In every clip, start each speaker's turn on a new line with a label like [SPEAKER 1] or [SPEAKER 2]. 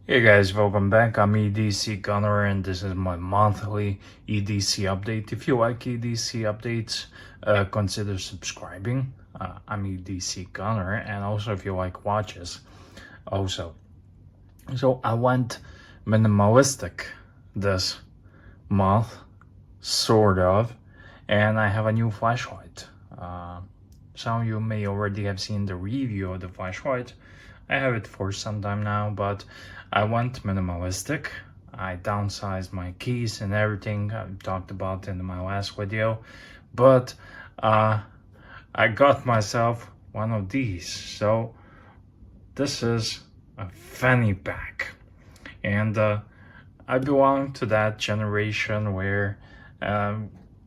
[SPEAKER 1] Hey guys, welcome back. I'm EDC Gunner and this is my monthly EDC update. If you like EDC updates, consider subscribing. I'm EDC Gunner, and also if you like watches, also. So I went minimalistic this month, sort of, and I have a new flashlight. Some of you may already have seen the review of the flashlight. I have it for some time now, but I went minimalistic. I downsized my keys and everything I talked about in my last video, but I got myself one of these. So this is a fanny pack, and I belong to that generation where I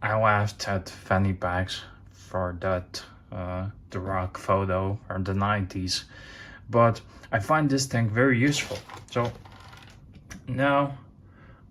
[SPEAKER 1] laughed at fanny packs for that the rock photo from the 90s, but I find this thing very useful. So now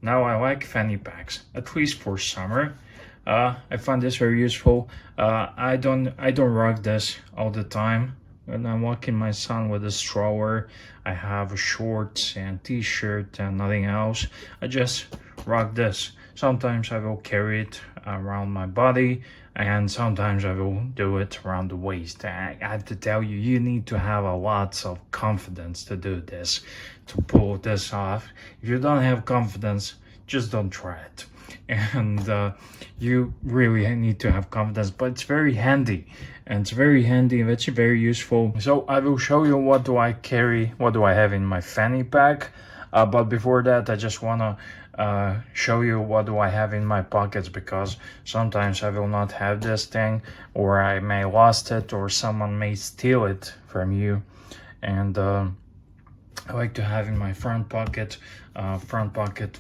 [SPEAKER 1] I like fanny packs, at least for summer. I find this very useful. I don't rock this all the time. When I'm walking my son with a stroller, I have shorts and t-shirt and nothing else. I just rock this. Sometimes I will carry it around my body, and sometimes I will do it around the waist. I have to tell you, you need to have a lot of confidence to do this, to pull this off. If you don't have confidence, just don't try it. And you really need to have confidence, but it's very handy, and it's very useful. So I will show you what do I carry, what do I have in my fanny pack. But before that, I just want to show you what do I have in my pockets, because sometimes I will not have this thing, or I may lost it, or someone may steal it from you. And I like to have in my front pocket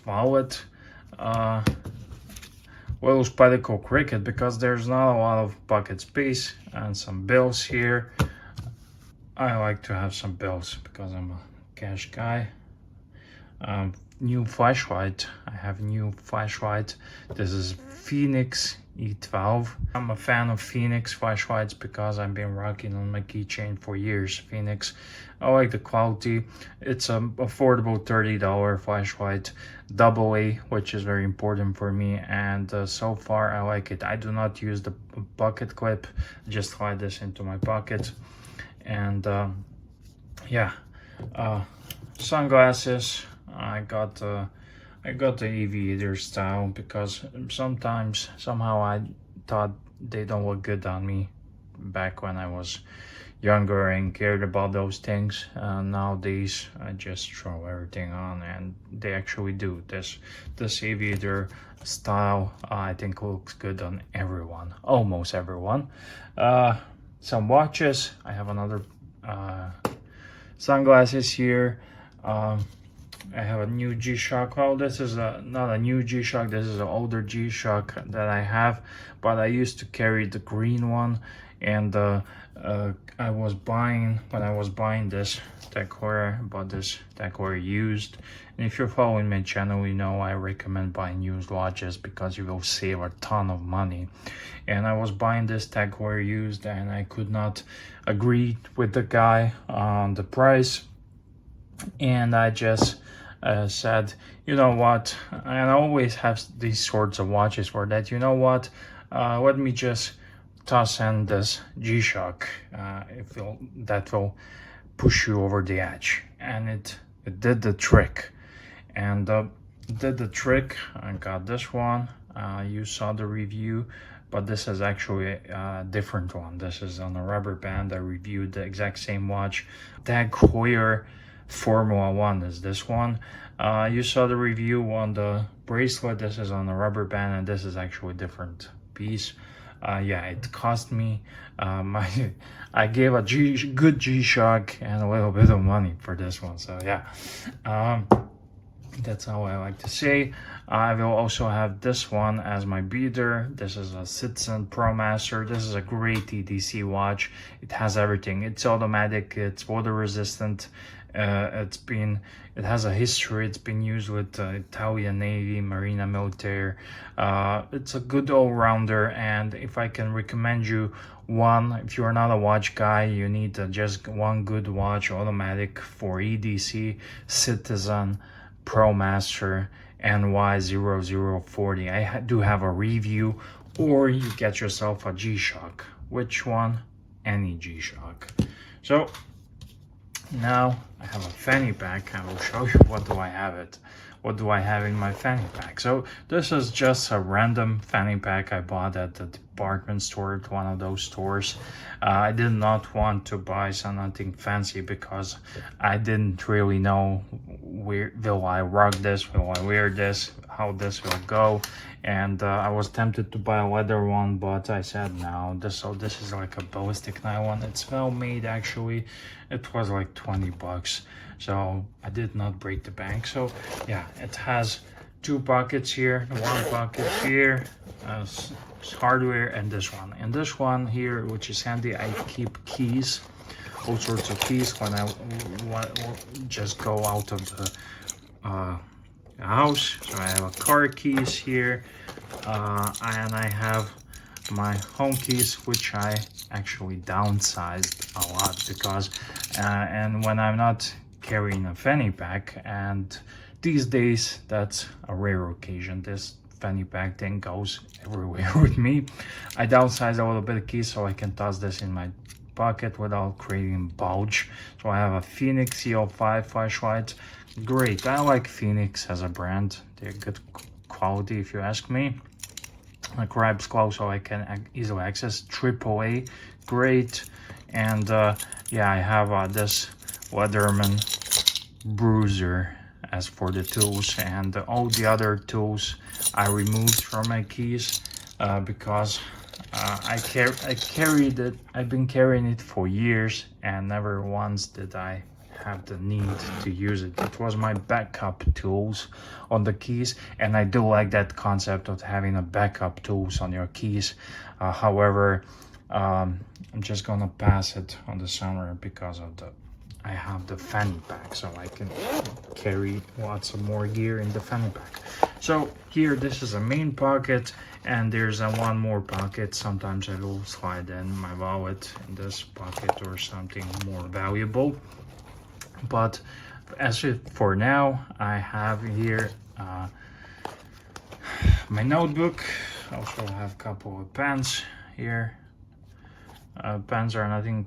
[SPEAKER 1] wallet, little spectacle cricket, because there's not a lot of pocket space, and some bills here. I like to have some bills because I'm a cash guy. New flashlight. I have new flashlight. This is Phoenix E12. I'm a fan of Phoenix flashlights because I've been rocking on my keychain for years. Phoenix. I like the quality. It's an affordable $30 flashlight, AA, which is very important for me, and so far I like it. I do not use the pocket clip, just slide this into my pocket. And yeah, sunglasses. I got the aviator style because somehow I thought they don't look good on me back when I was younger and cared about those things. Nowadays I just throw everything on, and they actually do. This aviator style I think looks good on everyone, almost everyone. Some watches. I have another sunglasses here. I have a new G-Shock. Well, this is not a new G-Shock, this is an older G-Shock that I have, but I used to carry the green one. And when I was buying this Tech Heuer, I bought this Tech Heuer used. And if you're following my channel, you know I recommend buying used watches because you will save a ton of money. And I was buying this Tech Heuer used, and I could not agree with the guy on the price. And I just said, you know what, and I always have these sorts of watches for that, you know what, let me just toss in this G-Shock. That will push you over the edge. And it did the trick. And did the trick. I got this one. You saw the review, but this is actually a different one. This is on a rubber band. I reviewed the exact same watch. Tag Heuer Formula 1 is this one. You saw the review on the bracelet. This is on a rubber band, and this is actually a different piece. Yeah, it cost me I gave a good G-Shock and a little bit of money for this one. So yeah, that's how I like to say. I will also have this one as my beater. This is a Citizen ProMaster. This is a great EDC watch. It has everything. It's automatic, it's water resistant. It has a history. It's been used with Italian Navy, Marina Militare. It's a good all-rounder, and if I can recommend you one, if you're not a watch guy, you need just one good watch, automatic for EDC, Citizen, ProMaster, NY0040. I do have a review, or you get yourself a G-Shock. Which one? Any G-Shock. So now I have a fanny pack. I will show you what do I have in my fanny pack. So this is just a random fanny pack I bought at the department store, at one of those stores. I did not want to buy something fancy because I didn't really know will I rock this, will I wear this, how this will go. And I was tempted to buy a leather one, but I said no. This is like a ballistic nylon. It's well made actually. It was like 20 bucks. So I did not break the bank. So yeah, it has two pockets here, one pocket here, hardware, and this one. And this one here, which is handy, I keep keys, all sorts of keys when I just go out of the house. So I have a car keys here, and I have my home keys, which I actually downsized a lot because and when I'm not carrying a fanny pack, and these days that's a rare occasion, this fanny pack thing goes everywhere with me, I downsized a little bit of keys so I can toss this in my pocket without creating bulge. So I have a Phoenix EO5 flashlight. Great, I like Phoenix as a brand. They're good quality if you ask me. A grabs close so I can easily access. AAA, great. And yeah, I have this Leatherman bruiser as for the tools, and all the other tools I removed from my keys because I carried it. I've been carrying it for years, and never once did I have the need to use it. It was my backup tools on the keys, and I do like that concept of having a backup tools on your keys. However, I'm just gonna pass it on the summer because of I have the fanny pack, so I can carry lots of more gear in the fanny pack. So here, this is a main pocket, and there's one more pocket. Sometimes I will slide in my wallet in this pocket or something more valuable. But as for now, I have here my notebook. Also have a couple of pens here. Pens are nothing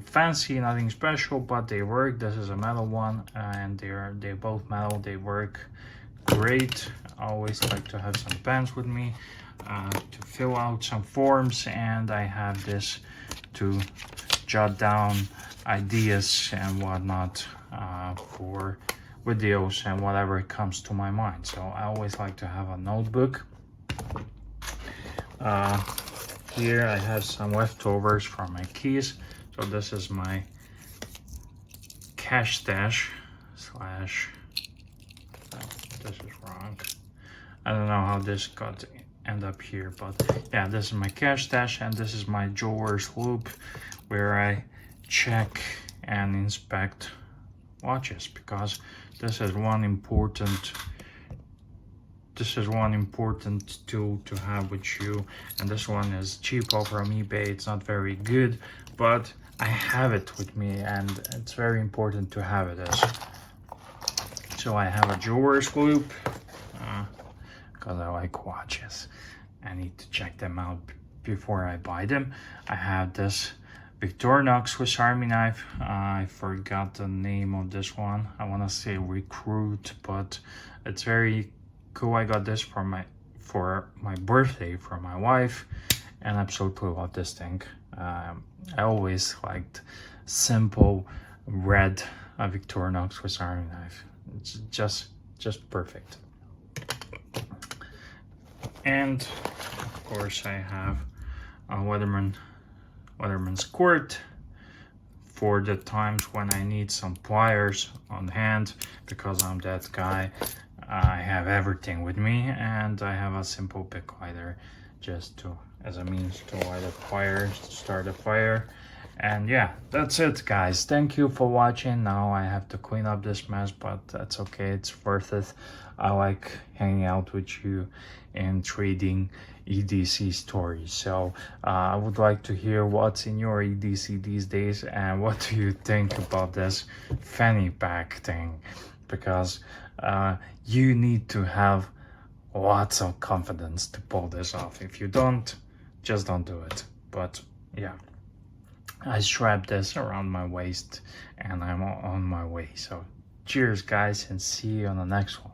[SPEAKER 1] fancy, nothing special, but they work. This is a metal one, and they're both metal. They work great. I always like to have some pens with me to fill out some forms, and I have this to jot down ideas and whatnot for videos and whatever comes to my mind. So I always like to have a notebook. Here I have some leftovers from my keys. So this is my cash stash slash, this is wrong. I don't know how this got end up here, but yeah, this is my cash stash, and this is my jeweler's loop where I check and inspect watches, because this is one important tool to have with you. And this one is cheapo from eBay. It's not very good, but I have it with me, and it's very important to have it. So I have a jeweler's loop because I like watches. I need to check them out before I buy them. I have this Victorinox Swiss Army knife. I forgot the name of this one. I want to say Recruit, but it's very cool. I got this for my birthday from my wife, and absolutely love this thing. I always liked simple red Victorinox Swiss Army knife. It's just perfect. And of course I have a Leatherman's quirt for the times when I need some pliers on hand, because I'm that guy. I have everything with me, and I have a simple pick lighter just as a means to light a fire, to start a fire. And yeah, that's it, guys. Thank you for watching. Now I have to clean up this mess, but that's okay. It's worth it. I like hanging out with you in trading EDC stories. So I would like to hear what's in your EDC these days, and what do you think about this fanny pack thing, because you need to have lots of confidence to pull this off. If you don't, just don't do it. But yeah, I strap this around my waist and I'm on my way. So cheers guys, and see you on the next one.